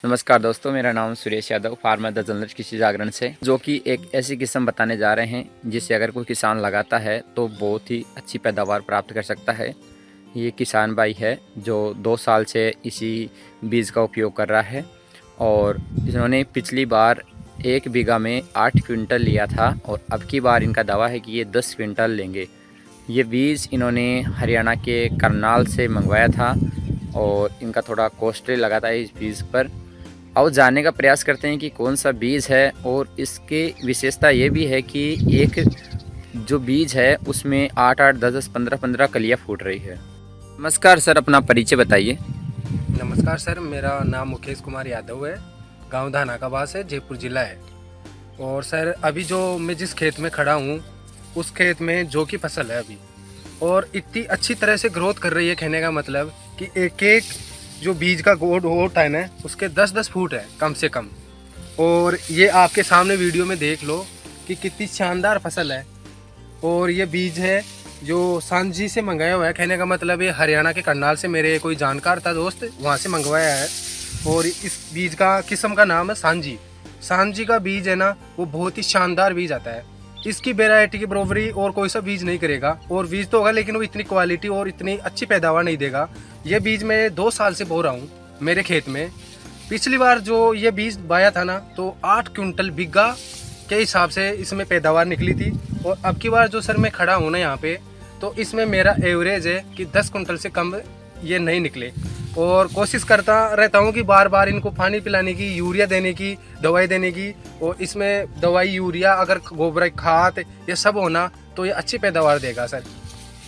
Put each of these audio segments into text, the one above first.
नमस्कार दोस्तों, मेरा नाम Suresh Yadav farmer the journalist कृषि जागरण से, जो कि एक ऐसी किस्म बताने जा रहे हैं जिसे अगर कोई किसान लगाता है तो बहुत ही अच्छी पैदावार प्राप्त कर सकता है। ये किसान भाई है जो 2 साल से इसी बीज का उपयोग कर रहा है और इन्होंने पिछली बार 1 बीघा में 8 क्विंटल लिया था और अब की बार इनका दावा है कि ये 10 क्विंटल लेंगे। ये बीज इन्होंने हरियाणा के करनाल से मंगवाया था और इनका थोड़ा कॉस्टली लगा था इस बीज पर। और जानने का प्रयास करते हैं कि कौन सा बीज है और इसकी विशेषता ये भी है कि एक जो बीज है उसमें 8-8, 10-10, 15-15 कलियाँ फूट रही है। नमस्कार सर, अपना परिचय बताइए। नमस्कार सर, मेरा नाम मुकेश कुमार यादव है। गांव धानाकाबास है, जयपुर ज़िला है। और सर अभी जो मैं जिस खेत में खड़ा हूँ उस खेत में जौ की फसल है अभी, और इतनी अच्छी तरह से ग्रोथ कर रही है। कहने का मतलब कि एक एक जो बीज का गोट है ना उसके 10-10 फुट है कम से कम। और ये आपके सामने वीडियो में देख लो कि कितनी शानदार फसल है। और ये बीज है जो सांझी से मंगाया हुआ है। कहने का मतलब ये हरियाणा के करनाल से मेरे कोई जानकार था दोस्त, वहाँ से मंगवाया है। और इस बीज का किस्म का नाम है सांझी। सांझी का बीज है ना वो बहुत ही शानदार बीज आता है। इसकी वेराइटी की बराबरी और कोई सा बीज नहीं करेगा। और बीज तो होगा लेकिन वो इतनी क्वालिटी और इतनी अच्छी पैदावार नहीं देगा। ये बीज मैं 2 साल से बो रहा हूँ मेरे खेत में। पिछली बार जो ये बीज बाया था ना तो 8 क्विंटल बीघा के हिसाब से इसमें पैदावार निकली थी। और अब की बार जो सर मैं खड़ा हूँ ना यहाँ पे, तो इसमें मेरा एवरेज है कि 10 क्विंटल से कम ये नहीं निकले। और कोशिश करता रहता हूँ कि बार बार इनको पानी पिलाने की, यूरिया देने की, दवाई देने की। और इसमें दवाई, यूरिया, अगर गोबर खाद ये सब होना तो ये अच्छी पैदावार देगा सर।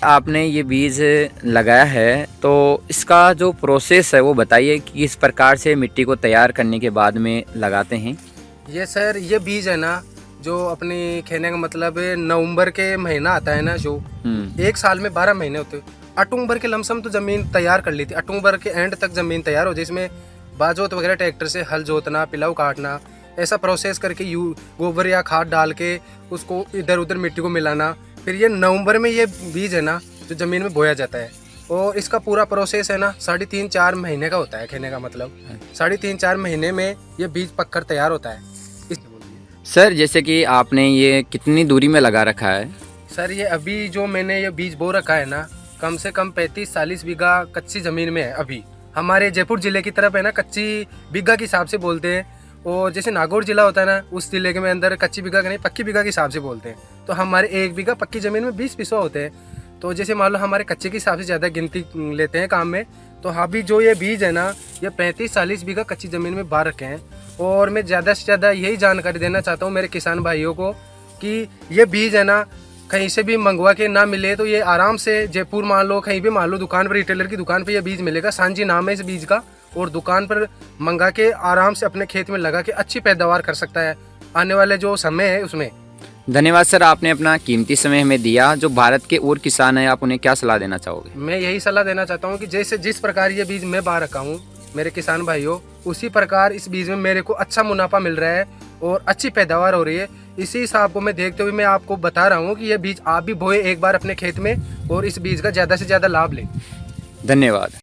आपने ये बीज लगाया है तो इसका जो प्रोसेस है वो बताइए कि किस प्रकार से मिट्टी को तैयार करने के बाद में लगाते हैं। ये सर ये बीज है ना जो अपने कहने का मतलब नवंबर के महीना आता है ना, जो एक साल में 12 महीने होते हैं। अक्टूबर के लमसम तो ज़मीन तैयार कर ली थी। अक्टूबर के एंड तक ज़मीन तैयार हो जाए। इसमें बाजोत वगैरह ट्रैक्टर से हल जोतना, पिलाव काटना, ऐसा प्रोसेस करके गोबर या खाद डाल के उसको इधर उधर मिट्टी को मिलाना। फिर ये नवंबर में ये बीज है ना जो ज़मीन में बोया जाता है। और इसका पूरा प्रोसेस है ना 3.5-4 महीने का होता है। कहने का मतलब 3.5-4 महीने में ये बीज पककर तैयार होता है। सर जैसे कि आपने ये कितनी दूरी में लगा रखा है? सर ये अभी जो मैंने ये बीज बो रखा है ना कम से कम 35-40 बीघा कच्ची ज़मीन में है। अभी हमारे जयपुर ज़िले की तरफ है ना कच्ची बीघा के हिसाब से बोलते हैं। और जैसे नागौर ज़िला होता है ना उस ज़िले के में अंदर कच्ची बीघा का नहीं पक्की बीघा के हिसाब से बोलते हैं। तो हमारे 1 बीघा पक्की ज़मीन में 20 पिसवा होते हैं। तो जैसे मान लो हमारे कच्चे के हिसाब से ज़्यादा गिनती लेते हैं काम में। तो अभी जो ये बीज है ना ये 35-40 बीघा कच्ची ज़मीन में बा रखे हैं। और मैं ज़्यादा से ज़्यादा यही जानकारी देना चाहता हूँ मेरे किसान भाइयों को कि ये बीज है ना कहीं से भी मंगवा के ना मिले तो ये आराम से जयपुर मान लो, कहीं भी मान लो, दुकान पर, रिटेलर की दुकान पर ये बीज मिलेगा। सांझी नाम है इस बीज का। और दुकान पर मंगा के आराम से अपने खेत में लगा के अच्छी पैदावार कर सकता है आने वाले जो समय है उसमें। धन्यवाद सर, आपने अपना कीमती समय हमें दिया। जो भारत के और किसान हैं आप उन्हें क्या सलाह देना चाहोगे? मैं यही सलाह देना चाहता हूँ कि जैसे जिस प्रकार ये बीज मैं बा रखा हूँ मेरे किसान भाइयों, उसी प्रकार इस बीज में मेरे को अच्छा मुनाफा मिल रहा है और अच्छी पैदावार हो रही है। इसी हिसाब को मैं देखते हुए मैं आपको बता रहा हूँ कि ये बीज आप भी बोए एक बार अपने खेत में और इस बीज का ज़्यादा से ज़्यादा लाभ लें। धन्यवाद।